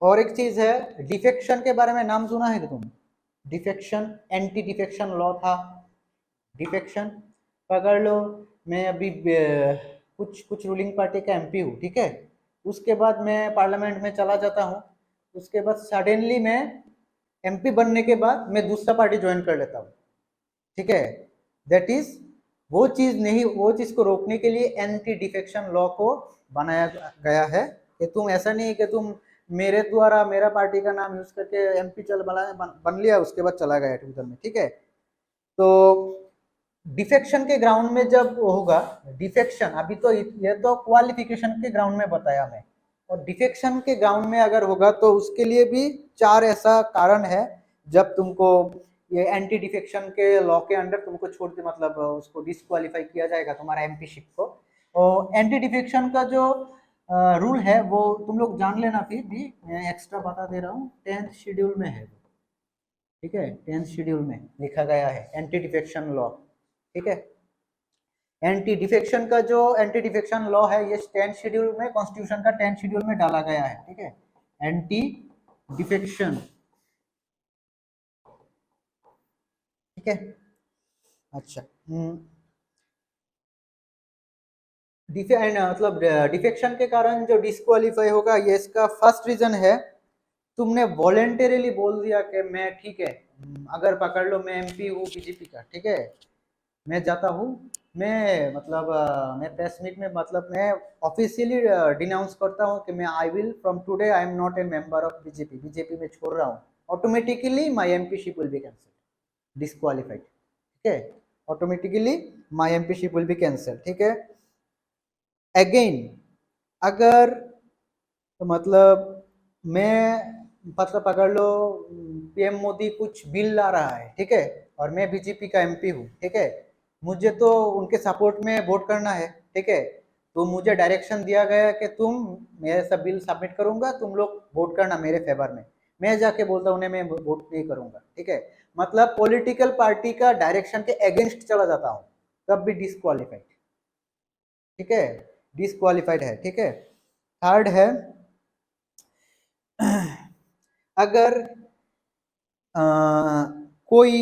और एक चीज है, डिफेक्शन के बारे में नाम सुना है कि तुम? डिफेक्शन, एंटी डिफेक्शन लॉ था। डिफेक्शन पकड़ लो, मैं अभी कुछ कुछ रूलिंग पार्टी का एमपी हूँ, ठीक है। उसके बाद मैं पार्लियामेंट में चला जाता हूँ। उसके बाद सडनली मैं एमपी बनने के बाद मैं दूसरा पार्टी ज्वाइन कर लेता हूँ, ठीक है। दैट इज, वो चीज नहीं, वो चीज को रोकने के लिए एंटी डिफेक्शन लॉ को बनाया गया है कि तुम ऐसा नहीं कि तुम मेरे द्वारा मेरा पार्टी का नाम यूज करके एमपी चल बन लिया, उसके बाद चला गया ट्विटर में, ठीक है। तो डिफेक्शन के ग्राउंड में जब होगा, डिफेक्शन अभी तो ये तो क्वालिफिकेशन के ग्राउंड में बताया मैं, और डिफेक्शन के ग्राउंड में अगर होगा तो उसके लिए भी चार ऐसा कारण है जब तुमको ये एंटी डिफेक्शन के लॉ के अंडर तुमको छोड़ के मतलब उसको डिस्क्वालीफाई किया जाएगा तुम्हारा एमपीशिप को। और एंटी डिफेक्शन का जो रूल है वो तुम लोग जान लेना, फिर भी मैं एक्स्ट्रा बता दे रहा हूँ, 10th शेड्यूल में है, ठीक है। 10th शेड्यूल में लिखा गया है एंटी डिफेक्शन लॉ, ठीक है। एंटी डिफेक्शन का जो एंटी डिफेक्शन लॉ है ये 10th शेड्यूल में, कॉन्स्टिट्यूशन का 10th शेड्यूल में डाला गया है, ठीक है। एंटी डिफेक्शन, ठीक है। अच्छा, मतलब डिफेक्शन के कारण जो डिस्क्वालीफाई होगा, ये इसका फर्स्ट रीजन है, तुमने वॉलेंटरीली बोल दिया कि मैं, ठीक है, अगर पकड़ लो मैं एमपी हूँ बीजेपी का, ठीक है, मैं जाता हूँ, मैं मतलब मैं प्रेस मीट में मतलब मैं ऑफिशियली डिनाउंस करता हूँ कि मैं I will from today I am not a member of BJP, BJP में छोड़ रहा हूँ, automatically my MPship will be cancel, disqualified, ठीक है। Automatically my MPship will be cancel, ठीक है। अगेन, अगर तो मतलब मैं मतलब पकड़ लो पीएम मोदी कुछ बिल ला रहा है, ठीक है, और मैं बीजेपी का एमपी हूँ, ठीक है, मुझे तो उनके सपोर्ट में वोट करना है, ठीक है। तो मुझे डायरेक्शन दिया गया कि तुम, मैं सब बिल सबमिट करूंगा, तुम लोग वोट करना मेरे फेवर में, मैं जाके बोलता हूँ मैं वोट नहीं करूंगा, ठीक है। मतलब पॉलिटिकल पार्टी का डायरेक्शन के अगेंस्ट चला जाता हूँ, तब भी डिस्क्वालीफाइड, ठीक है, डिस्क्वालीफाइड है, ठीक है। थर्ड है, अगर कोई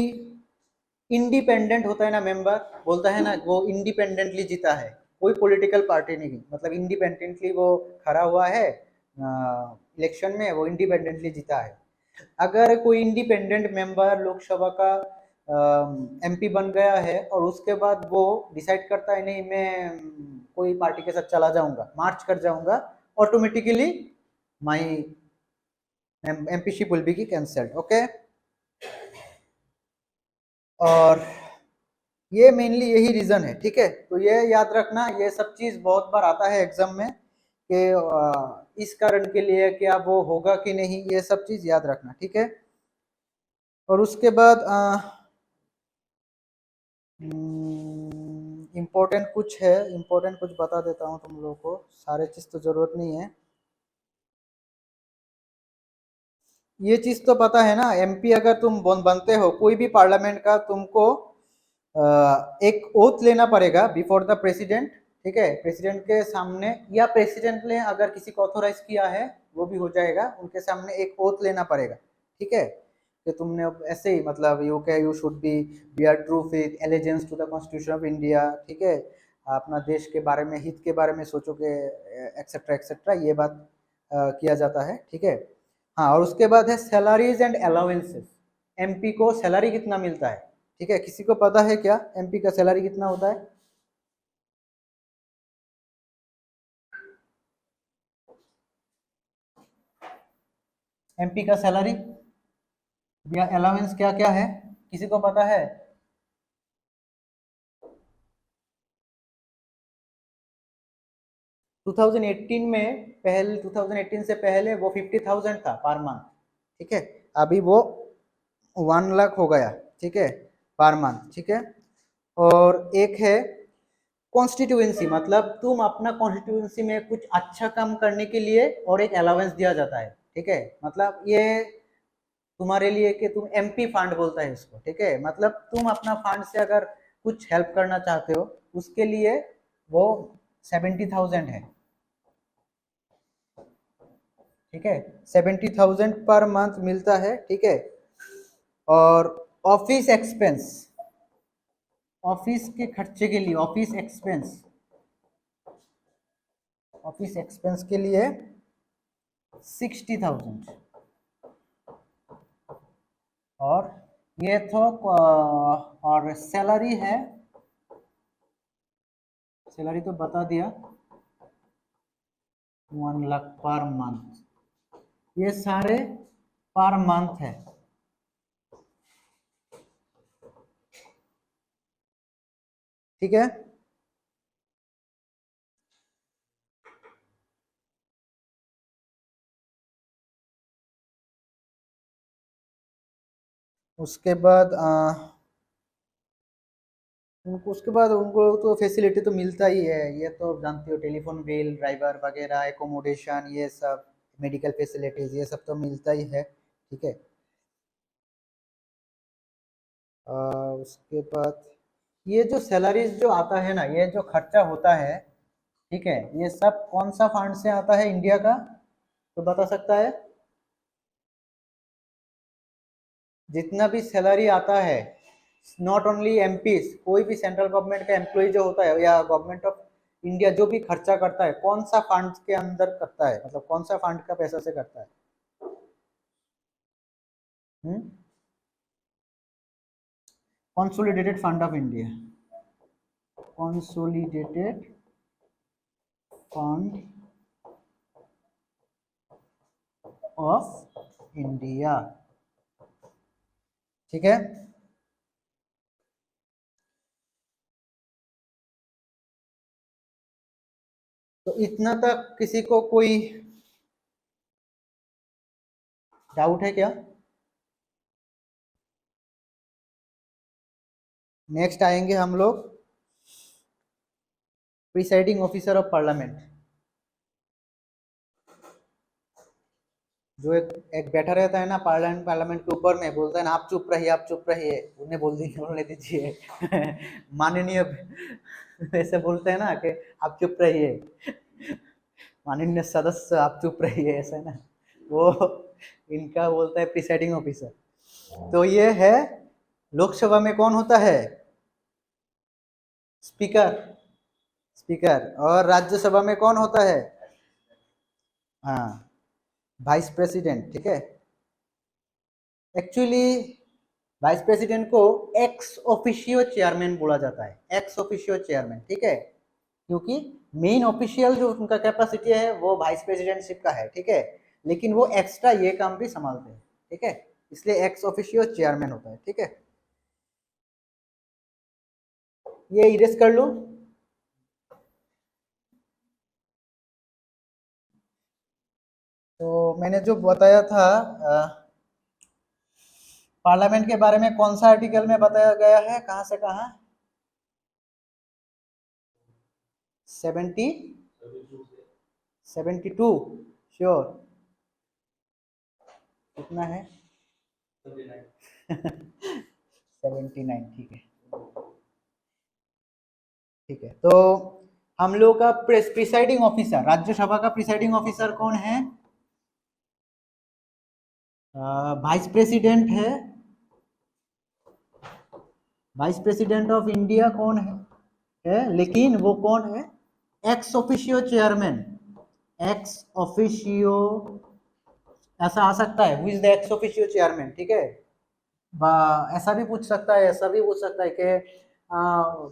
इंडिपेंडेंट होता है ना मेंबर, बोलता है ना वो इंडिपेंडेंटली जीता है, कोई पॉलिटिकल पार्टी नहीं, मतलब इंडिपेंडेंटली वो खड़ा हुआ है इलेक्शन में, वो इंडिपेंडेंटली जीता है। अगर कोई इंडिपेंडेंट मेंबर लोकसभा का एमपी बन गया है और उसके बाद वो डिसाइड करता है नहीं मैं कोई पार्टी के साथ चला जाऊंगा, मार्च कर जाऊंगा, automatically my MPship will be cancelled, okay. और ये मेनली यही रीजन है, ठीक है। तो ये याद रखना, ये सब चीज बहुत बार आता है एग्जाम में कि इस कारण के लिए क्या वो होगा कि नहीं, ये सब चीज याद रखना, ठीक है। और उसके बाद इम्पोर्टेंट कुछ है, इम्पोर्टेंट कुछ बता देता हूँ तुम लोगों को, सारे चीज तो जरूरत नहीं है। ये चीज तो पता है ना, एमपी अगर तुम बनते हो कोई भी पार्लियामेंट का, तुमको एक ओथ लेना पड़ेगा बिफोर द प्रेसिडेंट, ठीक है, प्रेसिडेंट के सामने, या प्रेसिडेंट ने अगर किसी को ऑथोराइज किया है वो भी हो जाएगा, उनके सामने एक ओथ लेना पड़ेगा, ठीक है, कि तुमने ऐसे ही मतलब you should be bear true faith allegiance to the constitution of India, ठीक है, अपना देश के बारे में, हित के बारे में सोचोगे, एक्सेट्रा एक्सेट्रा, ये बात किया जाता है, ठीक है। हाँ, और उसके बाद है सैलरीज एंड अलाउंसेस, एमपी को सैलरी कितना मिलता है, ठीक है, किसी को पता है क्या एमपी का सैलरी कितना होता है? एमपी का सैलरी या अलाउंस क्या क्या है, किसी को पता है? 2018 में, पहले 2018 से पहले वो 50,000 था पर मंथ, ठीक है, अभी वो 1 लाख हो गया, ठीक है, पर मंथ, ठीक है। और एक है कॉन्स्टिट्यूएंसी, मतलब तुम अपना कॉन्स्टिट्यूएंसी में कुछ अच्छा काम करने के लिए और एक अलाउंस दिया जाता है, ठीक है, मतलब ये तुम्हारे लिए कि तुम एमपी फंड बोलता है इसको, ठीक है, मतलब तुम अपना फंड से अगर कुछ हेल्प करना चाहते हो उसके लिए, वो 70,000 है। ठीक है, 70,000 पर मंथ मिलता है, ठीक है। और ऑफिस एक्सपेंस, ऑफिस के खर्चे के लिए, ऑफिस एक्सपेंस के लिए 60,000। और ये तो और सैलरी है, सैलरी तो बता दिया, 1 लाख पर मंथ, ये सारे पर मंथ है। ठीक है, उसके बाद उनको तो फैसिलिटी तो मिलता ही है, ये तो जानते हो, टेलीफोन बिल, ड्राइवर वगैरह, एकोमोडेशन, ये सब, मेडिकल फैसिलिटीज, ये सब तो मिलता ही है। ठीक है, उसके बाद ये जो सैलरीज जो आता है ना, ये जो खर्चा होता है, ठीक है, ये सब कौन सा फंड से आता है इंडिया का, तो बता सकता है? जितना भी सैलरी आता है, नॉट ओनली एमपीज, कोई भी सेंट्रल गवर्नमेंट का एम्प्लॉय जो होता है या गवर्नमेंट ऑफ इंडिया जो भी खर्चा करता है, कौन सा फंड के अंदर करता है, मतलब कौन सा फंड का पैसा से करता है? Consolidated fund of India, consolidated fund of India. ठीक है, तो इतना तक किसी को कोई डाउट है क्या? नेक्स्ट आएंगे हम लोग प्रिसाइडिंग ऑफिसर ऑफ पार्लियामेंट, जो एक बैठा रहता है ना पार्लियामेंट के ऊपर में, बोलता है ना, आप चुप रहिए, आप चुप रहिए, उन्हें बोलने दीजिए। माननीय, ऐसे बोलते हैं ना कि आप चुप रहिए, माननीय सदस्य आप चुप रहिए, ऐसा है ना, वो इनका बोलता है प्रिसाइडिंग ऑफिसर। तो ये है, लोकसभा में कौन होता है? Speaker, speaker. और राज्यसभा में कौन होता है? हाँ, वाइस प्रेसिडेंट। ठीक है, एक्चुअली वाइस प्रेसिडेंट को एक्स ऑफिशियो चेयरमैन बोला जाता है, एक्स ऑफिशियो चेयरमैन। ठीक है, क्योंकि मेन ऑफिशियल जो उनका कैपेसिटी है वो वाइस प्रेसिडेंटशिप का है। ठीक है, लेकिन वो एक्स्ट्रा ये काम भी संभालते हैं। ठीक है, इसलिए एक्स ऑफिशियो चेयरमैन होता है। ठीक है, ये इरेज कर लो। तो मैंने जो बताया था पार्लियामेंट के बारे में, कौन सा आर्टिकल में बताया गया है, कहां से कहां? 72 श्योर? कितना है? 79। ठीक है, ठीक है। तो हम लोग का प्रिसाइडिंग ऑफिसर, राज्यसभा का प्रिसाइडिंग ऑफिसर कौन है? वाइस प्रेसिडेंट है। वाइस प्रेसिडेंट ऑफ इंडिया कौन है, लेकिन वो कौन है? Ex officio chairman, ex officio, ऐसा आ सकता है, who is the ex officio chairman. ठीक है, ऐसा भी पूछ सकता है, ऐसा भी पूछ सकता है कि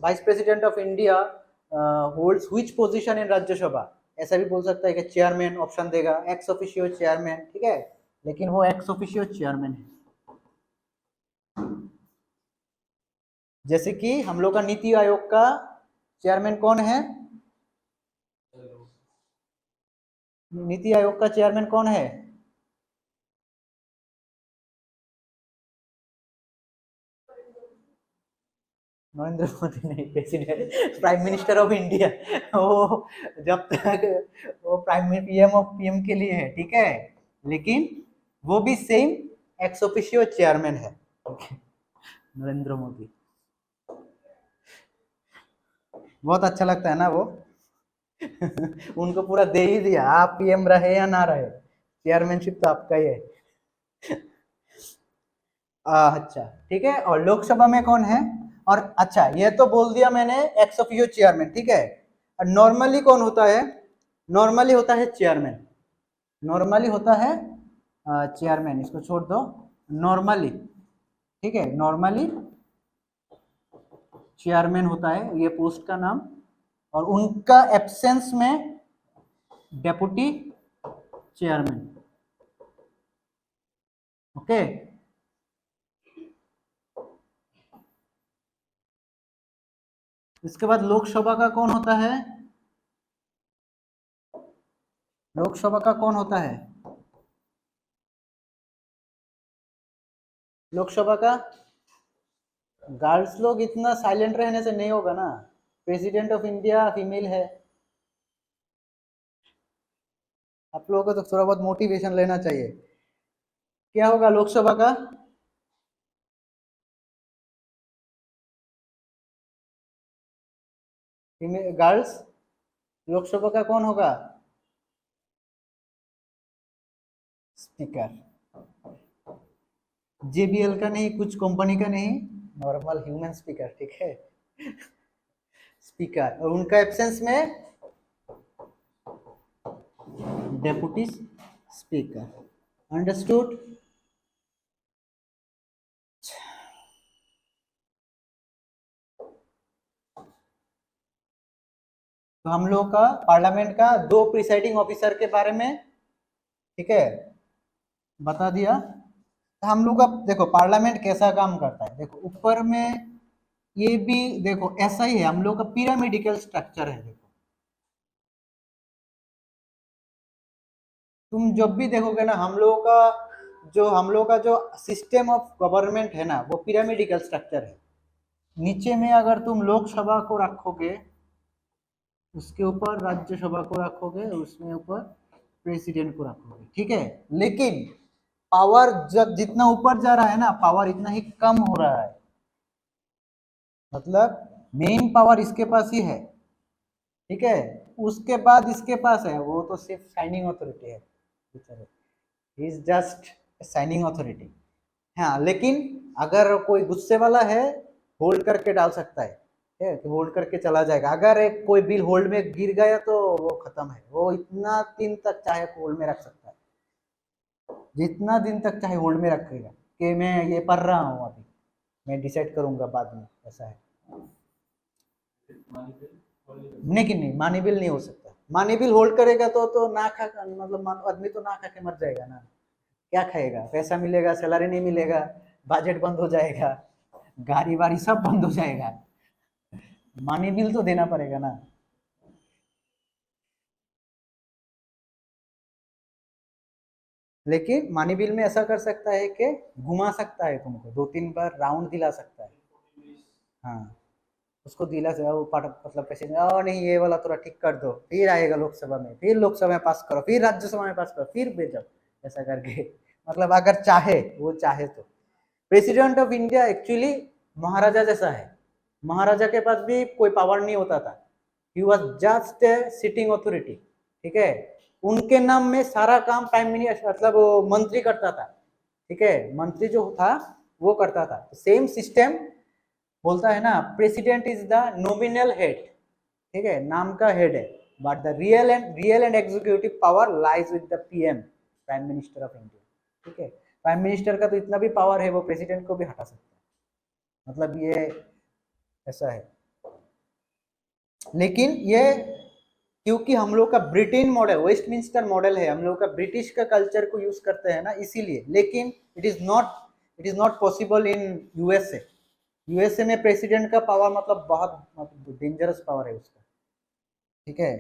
vice president of India holds which position in Rajya Sabha, ऐसा भी बोल सकता है कि चेयरमैन ऑप्शन देगा, एक्स ऑफिशियो चेयरमैन। ठीक है, लेकिन वो एक्स ऑफिशियो चेयरमैन है। जैसे कि हम लोग का नीति आयोग का चेयरमैन कौन है? नीति आयोग का चेयरमैन कौन है? नरेंद्र मोदी नहीं, president, prime minister of India. वो जब तक वो पीएम ऑफ पीएम के लिए है। ठीक है, लेकिन वो भी सेम एक्स ऑफिशियो चेयरमैन है। नरेंद्र मोदी, बहुत अच्छा लगता है ना वो। उनको पूरा दे ही दिया, आप पीएम रहे या ना रहे, चेयरमैनशिप तो आपका ही है। अच्छा ठीक है, और लोकसभा में कौन है? और अच्छा ये तो बोल दिया मैंने एक्स ऑफिशियो चेयरमैन, ठीक है। और नॉर्मली कौन होता है? नॉर्मली होता है चेयरमैन, नॉर्मली होता है चेयरमैन, इसको छोड़ दो, नॉर्मली, ठीक है, नॉर्मली चेयरमैन होता है ये पोस्ट का नाम, और उनका एब्सेंस में डेप्यूटी चेयरमैन। ओके, इसके बाद लोकसभा का कौन होता है? लोकसभा का कौन होता है? लोकसभा का गर्ल्स लोग इतना साइलेंट रहने से नहीं होगा ना, प्रेसिडेंट ऑफ इंडिया फीमेल है। आप लोगों को तो थोड़ा बहुत मोटिवेशन लेना चाहिए। क्या होगा लोकसभा का? फीमेल गर्ल्स, लोकसभा का कौन होगा? स्पीकर, जेबीएल का नहीं, कुछ कंपनी का नहीं, नॉर्मल ह्यूमन स्पीकर, ठीक है। स्पीकर, और उनका एब्सेंस में डेप्यूटी स्पीकर। अंडरस्टूड? तो हम लोग का पार्लियामेंट का दो प्रिसाइडिंग ऑफिसर के बारे में, ठीक है, बता दिया। तो हम लोग का देखो पार्लियामेंट कैसा काम करता है, देखो ऊपर में ये भी देखो ऐसा ही है, हम लोग का पिरामिडिकल स्ट्रक्चर है। देखो तुम जब भी देखोगे ना, हम लोग का जो सिस्टम ऑफ गवर्नमेंट है ना, वो पिरामिडिकल स्ट्रक्चर है। नीचे में अगर तुम लोकसभा को रखोगे, उसके ऊपर राज्यसभा को रखोगे, उसमें ऊपर प्रेसिडेंट को रखोगे, ठीक है। लेकिन पावर जब जितना ऊपर जा रहा है ना, पावर इतना ही कम हो रहा है। मतलब मेन पावर इसके पास ही है, ठीक है। उसके बाद इसके पास है, वो तो सिर्फ साइनिंग अथॉरिटी है, इज जस्ट साइनिंग अथॉरिटी। हाँ, लेकिन अगर कोई गुस्से वाला है, होल्ड करके डाल सकता है, ठीक है, तो होल्ड करके चला जाएगा। अगर एक कोई बिल होल्ड में गिर गया तो वो खत्म है, वो इतना दिन तक चाहे होल्ड में रख सकता है, जितना दिन तक चाहे होल्ड में रखेगा कि मैं ये पढ़ रहा हूँ अभी, मैं डिसाइड करूंगा बाद में, ऐसा है। नहीं कि नहीं, मानी बिल नहीं हो सकता। मानी बिल होल्ड करेगा तो ना खा, मतलब आदमी तो ना खा के मर जाएगा ना। क्या खाएगा? पैसा मिलेगा, सैलरी नहीं मिलेगा, बजट बंद हो जाएगा, गाड़ी वाड़ी सब बंद हो जाएगा, मानी बिल तो देना पड़ेगा ना। लेकिन मानी बिल में ऐसा कर सकता है कि घुमा सकता है, तुमको 2-3 बार राउंड दिला सकता है। हाँ, उसको दिला से वो मतलब प्रेसिडेंट, नहीं ये वाला थोड़ा ठीक कर दो, फिर आएगा लोकसभा में, फिर लोकसभा में पास करो, फिर राज्यसभा में पास करो, फिर भेजो, ऐसा करके। मतलब अगर चाहे, वो चाहे तो प्रेसिडेंट ऑफ इंडिया एक्चुअली महाराजा जैसा है। महाराजा के पास भी कोई पावर नहीं होता था, he was just a sitting authority, ठीक है। उनके नाम में सारा काम प्राइम मिनिस्टर, मतलब वो मंत्री करता था, ठीक है, मंत्री जो था वो करता था। सेम सिस्टम बोलता है ना, president is the nominal head, ठीक है, नाम का हेड है, but the real and executive power lies with the PM, prime minister of India, ठीक है। प्राइम मिनिस्टर का तो इतना भी पावर है, वो प्रेसिडेंट को भी हटा सकता है, मतलब ये ऐसा है। लेकिन ये क्योंकि हम लोग का ब्रिटेन मॉडल, वेस्टमिंस्टर मॉडल है, हम लोग का ब्रिटिश का कल्चर को यूज करते हैं ना, इसीलिए। लेकिन it is not possible in USA. USA में प्रेसिडेंट का पावर मतलब बहुत डेंजरस पावर है उसका, ठीक है।